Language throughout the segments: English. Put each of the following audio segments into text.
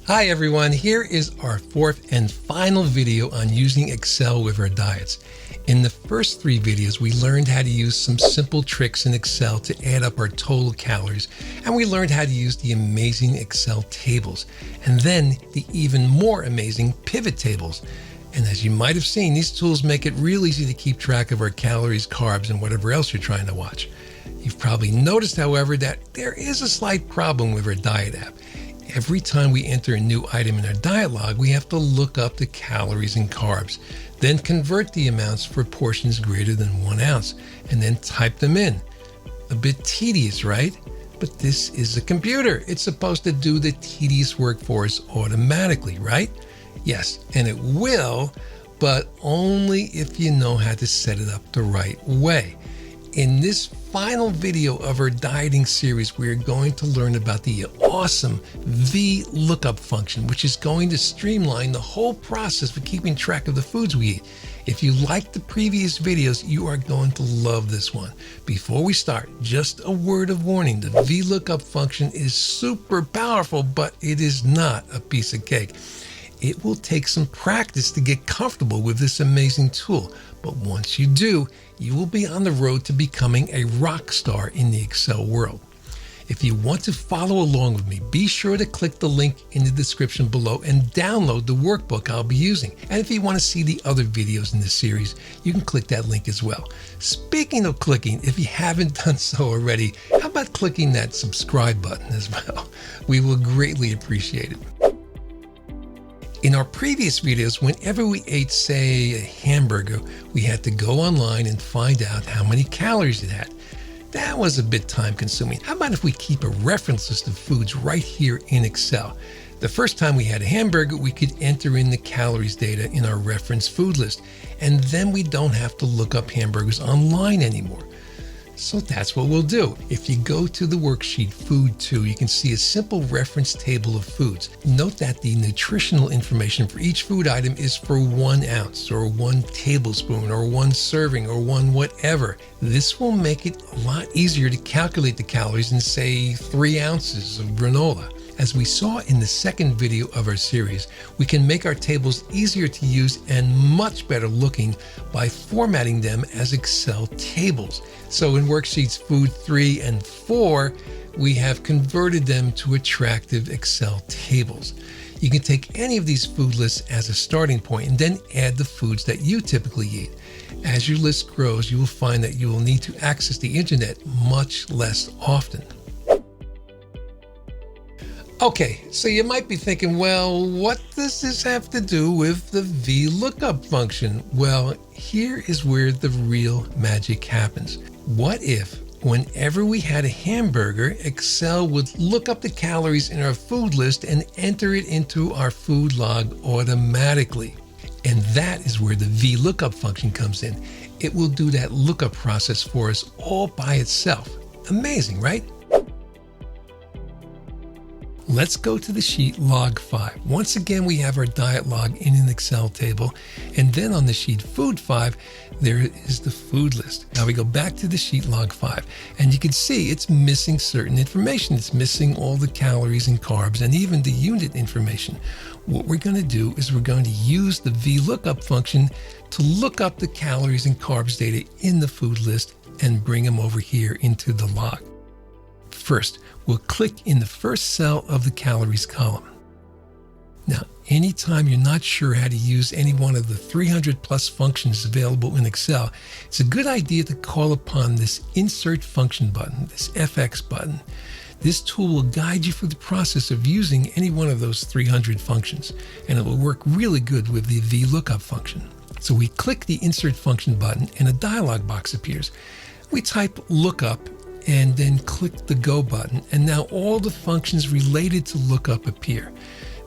Hi everyone, here is our fourth and final video on using Excel with our diets. In the first three videos, we learned how to use some simple tricks in Excel to add up our total calories, and we learned how to use the amazing Excel tables, and then the even more amazing pivot tables. And as you might have seen, these tools make it real easy to keep track of our calories, carbs, and whatever else you're trying to watch. You've probably noticed, however, that there is a slight problem with our diet app. Every time we enter a new item in our diet log, we have to look up the calories and carbs, then convert the amounts for portions greater than 1 ounce, and then type them in. A bit tedious, right? But this is a computer. It's supposed to do the tedious work for us automatically, right? Yes, and it will, but only if you know how to set it up the right way. In this final video of our dieting series, we are going to learn about the awesome VLOOKUP function, which is going to streamline the whole process for keeping track of the foods we eat. If you liked the previous videos, you are going to love this one. Before we start, just a word of warning. The VLOOKUP function is super powerful, but it is not a piece of cake. It will take some practice to get comfortable with this amazing tool, but once you do, you will be on the road to becoming a rock star in the Excel world. If you want to follow along with me, be sure to click the link in the description below and download the workbook I'll be using. And if you want to see the other videos in this series, you can click that link as well. Speaking of clicking, if you haven't done so already, how about clicking that subscribe button as well? We will greatly appreciate it. In our previous videos, whenever we ate, say, a hamburger, we had to go online and find out how many calories it had. That was a bit time consuming. How about if we keep a reference list of foods right here in Excel? The first time we had a hamburger, we could enter in the calories data in our reference food list, and then we don't have to look up hamburgers online anymore. So that's what we'll do. If you go to the worksheet Food 2, you can see a simple reference table of foods. Note that the nutritional information for each food item is for 1 ounce or 1 tablespoon or 1 serving or 1 whatever. This will make it a lot easier to calculate the calories in, say, 3 ounces of granola. As we saw in the second video of our series, we can make our tables easier to use and much better looking by formatting them as Excel tables. So in worksheets Food 3 and 4, we have converted them to attractive Excel tables. You can take any of these food lists as a starting point and then add the foods that you typically eat. As your list grows, you will find that you will need to access the internet much less often. Okay, so you might be thinking, well, what does this have to do with the VLOOKUP function? Well, here is where the real magic happens. What if, whenever we had a hamburger, Excel would look up the calories in our food list and enter it into our food log automatically? And that is where the VLOOKUP function comes in. It will do that lookup process for us all by itself. Amazing, right? Let's go to the sheet Log 5. Once again, we have our diet log in an Excel table. And then on the sheet Food 5, there is the food list. Now we go back to the sheet Log 5, and you can see it's missing certain information. It's missing all the calories and carbs and even the unit information. What we're going to do is we're going to use the VLOOKUP function to look up the calories and carbs data in the food list and bring them over here into the log. First, we'll click in the first cell of the calories column. Now, anytime you're not sure how to use any one of the 300 plus functions available in Excel, it's a good idea to call upon this Insert Function button, this FX button. This tool will guide you through the process of using any one of those 300 functions, and it will work really good with the VLOOKUP function. So we click the Insert Function button and a dialog box appears. We type lookup and then click the Go button, and now all the functions related to lookup appear.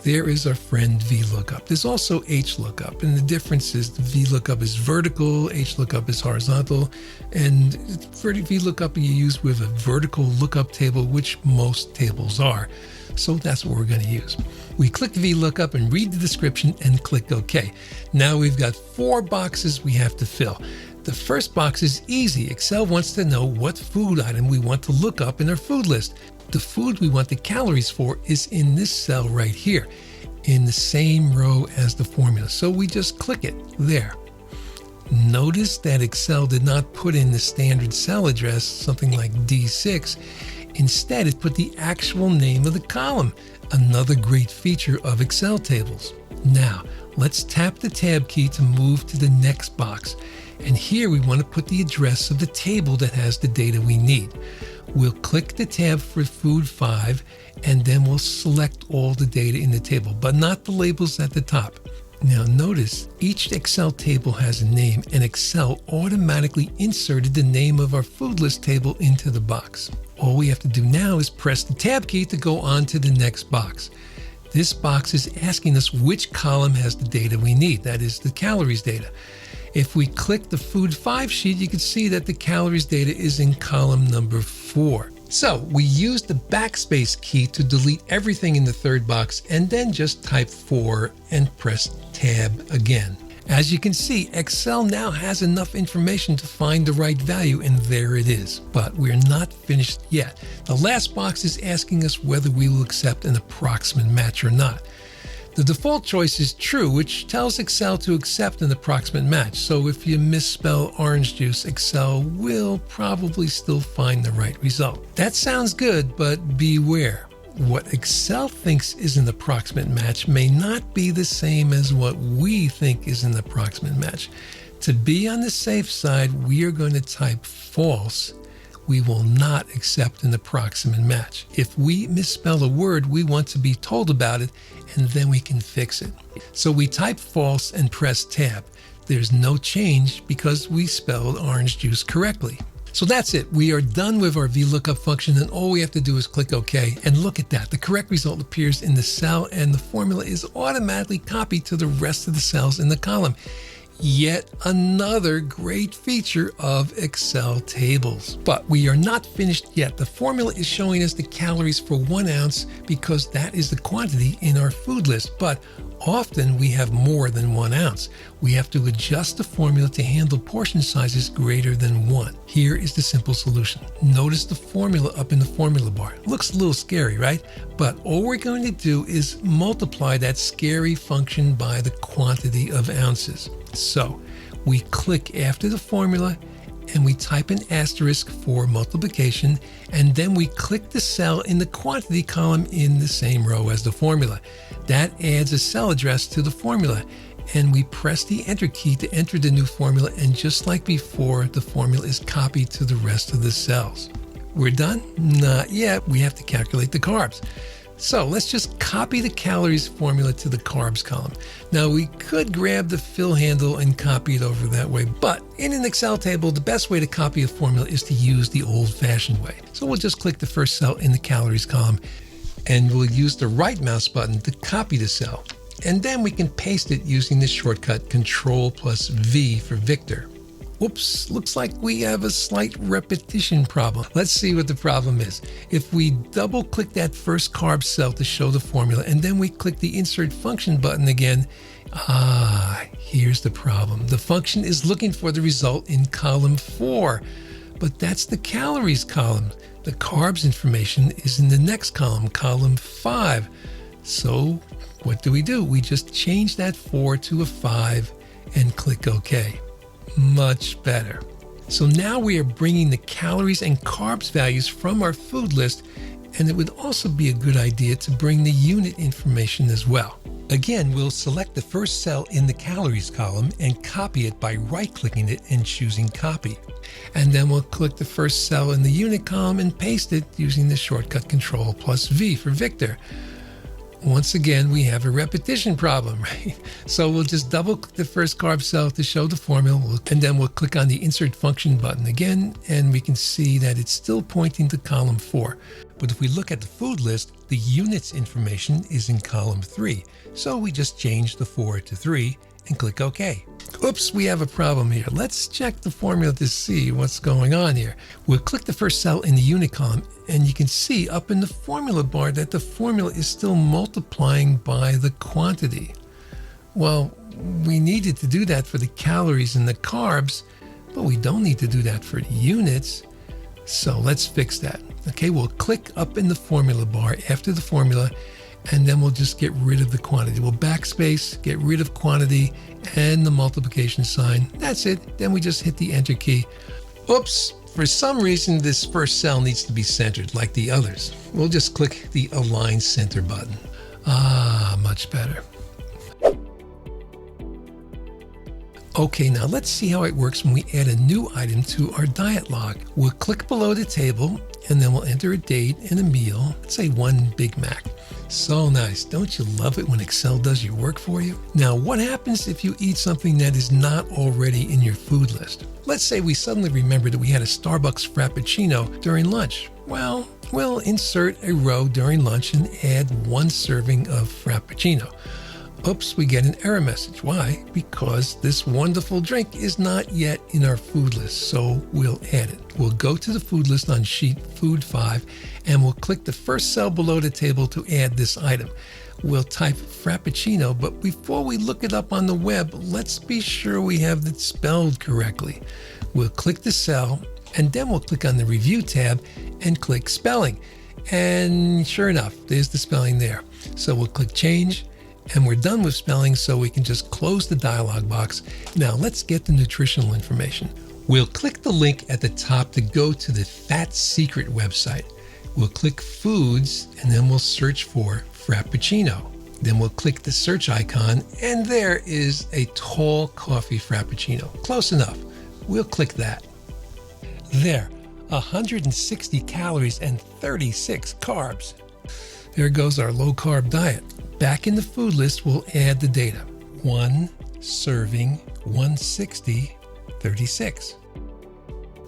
There is our friend VLOOKUP. There's also HLOOKUP, and the difference is the VLOOKUP is vertical, HLOOKUP is horizontal, and VLOOKUP you use with a vertical lookup table, which most tables are. So that's what we're going to use. We click VLOOKUP and read the description and click OK. Now we've got 4 boxes we have to fill. The first box is easy. Excel wants to know what food item we want to look up in our food list. the food we want the calories for is in this cell right here, in the same row as the formula. So we just click it there. Notice that Excel did not put in the standard cell address, something like D6. Instead, it put the actual name of the column, another great feature of Excel tables. Now, let's tap the Tab key to move to the next box. And here we want to put the address of the table that has the data we need. We'll click the tab for Food 5, and then we'll select all the data in the table, but not the labels at the top. Now notice, each Excel table has a name, and Excel automatically inserted the name of our food list table into the box. All we have to do now is press the Tab key to go on to the next box. This box is asking us which column has the data we need, that is the calories data. If we click the Food 5 sheet, you can see that the calories data is in column number 4. So we use the backspace key to delete everything in the third box, and then just type 4 and press Tab again. As you can see, Excel now has enough information to find the right value, and there it is. But we're not finished yet. The last box is asking us whether we will accept an approximate match or not. The default choice is true, which tells Excel to accept an approximate match. So if you misspell orange juice, Excel will probably still find the right result. That sounds good, but beware. What Excel thinks is an approximate match may not be the same as what we think is an approximate match. To be on the safe side, we are going to type false. We will not accept an approximate match. If we misspell a word, we want to be told about it, and then we can fix it. So we type false and press Tab. There's no change because we spelled orange juice correctly. So that's it. We are done with our VLOOKUP function, and all we have to do is click OK. And look at that. The correct result appears in the cell, and the formula is automatically copied to the rest of the cells in the column. Yet another great feature of Excel tables. But we are not finished yet. The formula is showing us the calories for 1 ounce because that is the quantity in our food list. But often we have more than 1 ounce. We have to adjust the formula to handle portion sizes greater than 1. Here is the simple solution. Notice the formula up in the formula bar. It looks a little scary, right? But all we're going to do is multiply that scary function by the quantity of ounces. So we click after the formula and we type an asterisk for multiplication, and then we click the cell in the quantity column in the same row as the formula. That adds a cell address to the formula, and we press the Enter key to enter the new formula, and just like before, the formula is copied to the rest of the cells. We're done? Not yet. We have to calculate the carbs. So let's just copy the calories formula to the carbs column. Now we could grab the fill handle and copy it over that way, but in an Excel table, the best way to copy a formula is to use the old-fashioned way. So we'll just click the first cell in the calories column, and we'll use the right mouse button to copy the cell. And then we can paste it using the shortcut Control+V for Victor. Whoops, looks like we have a slight repetition problem. Let's see what the problem is. If we double click that first carb cell to show the formula, and then we click the Insert Function button again, here's the problem. The function is looking for the result in column 4, but that's the calories column. The carbs information is in the next column, column 5. So what do? We just change that 4 to a 5 and click OK. Much better. So now we are bringing the calories and carbs values from our food list, and it would also be a good idea to bring the unit information as well. Again, we'll select the first cell in the calories column and copy it by right-clicking it and choosing Copy. And then we'll click the first cell in the unit column and paste it using the shortcut Control+V for Victor. Once again, we have a repetition problem, right? So we'll just double click the first carb cell to show the formula, and then we'll click on the Insert Function button again, and we can see that it's still pointing to column 4. But if we look at the food list, the units information is in column 3. So we just change the 4 to 3 and click OK. Oops, we have a problem here. Let's check the formula to see what's going on here. We'll click the first cell in the unit column, and you can see up in the formula bar that the formula is still multiplying by the quantity. Well, we needed to do that for the calories and the carbs, but we don't need to do that for the units. So let's fix that. Okay, we'll click up in the formula bar after the formula, and then we'll just get rid of the quantity. We'll backspace, get rid of quantity and the multiplication sign. That's it. Then we just hit the enter key. Oops, for some reason this first cell needs to be centered like the others. We'll just click the align center button. Ah, much better. Okay, now let's see how it works when we add a new item to our diet log. We'll click below the table and then we'll enter a date and a meal. Let's say 1 Big Mac. So nice. Don't you love it when Excel does your work for you? Now, what happens if you eat something that is not already in your food list? Let's say we suddenly remember that we had a Starbucks Frappuccino during lunch. Well, we'll insert a row during lunch and add 1 serving of Frappuccino. Oops, we get an error message. Why? Because this wonderful drink is not yet in our food list, so we'll add it. We'll go to the food list on sheet Food 5, and we'll click the first cell below the table to add this item. We'll type Frappuccino, but before we look it up on the web, let's be sure we have it spelled correctly. We'll click the cell, and then we'll click on the Review tab and click Spelling. And sure enough, there's the spelling there. So we'll click Change, and we're done with spelling, so we can just close the dialog box. Now let's get the nutritional information. We'll click the link at the top to go to the Fat Secret website. We'll click Foods, and then we'll search for Frappuccino. Then we'll click the search icon, and there is a tall coffee Frappuccino. Close enough. We'll click that. There, 160 calories and 36 carbs. There goes our low-carb diet. Back in the food list, we'll add the data. 1 serving, 160, 36.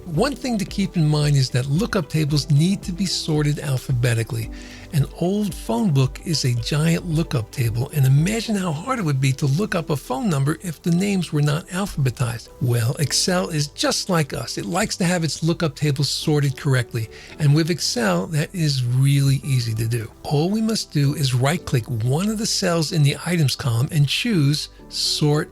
One thing to keep in mind is that lookup tables need to be sorted alphabetically. An old phone book is a giant lookup table, and imagine how hard it would be to look up a phone number if the names were not alphabetized. Well, Excel is just like us. It likes to have its lookup tables sorted correctly, and with Excel, that is really easy to do. All we must do is right-click one of the cells in the items column and choose Sort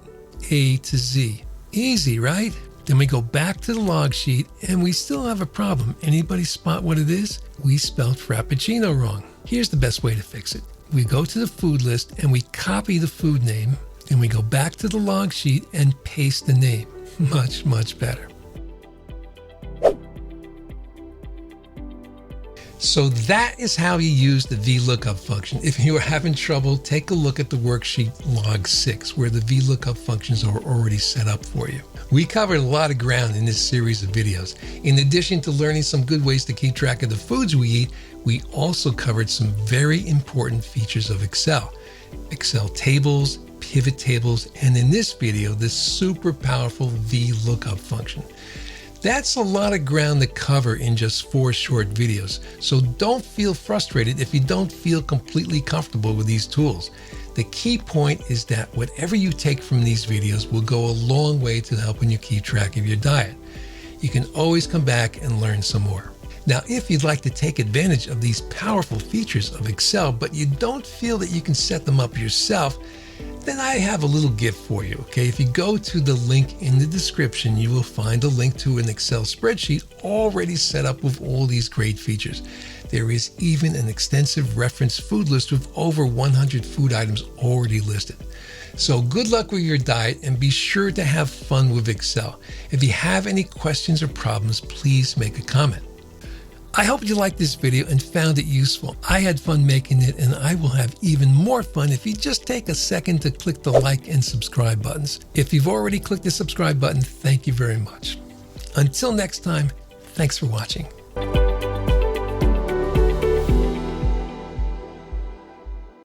A to Z. Easy, right? Then we go back to the log sheet and we still have a problem. Anybody spot what it is? We spelled Frappuccino wrong. Here's the best way to fix it. We go to the food list and we copy the food name. Then we go back to the log sheet and paste the name. Much, much better. So that is how you use the VLOOKUP function. If you are having trouble, take a look at the worksheet log 6, where the VLOOKUP functions are already set up for you. We covered a lot of ground in this series of videos. In addition to learning some good ways to keep track of the foods we eat, we also covered some very important features of Excel. Excel tables, pivot tables, and in this video, this super powerful VLOOKUP function. That's a lot of ground to cover in just 4 short videos, so don't feel frustrated if you don't feel completely comfortable with these tools. The key point is that whatever you take from these videos will go a long way to helping you keep track of your diet. You can always come back and learn some more. Now, if you'd like to take advantage of these powerful features of Excel, but you don't feel that you can set them up yourself, then I have a little gift for you, okay? If you go to the link in the description, you will find a link to an Excel spreadsheet already set up with all these great features. There is even an extensive reference food list with over 100 food items already listed. So good luck with your diet and be sure to have fun with Excel. If you have any questions or problems, please make a comment. I hope you liked this video and found it useful. I had fun making it, and I will have even more fun if you just take a second to click the like and subscribe buttons. If you've already clicked the subscribe button, thank you very much. Until next time, thanks for watching.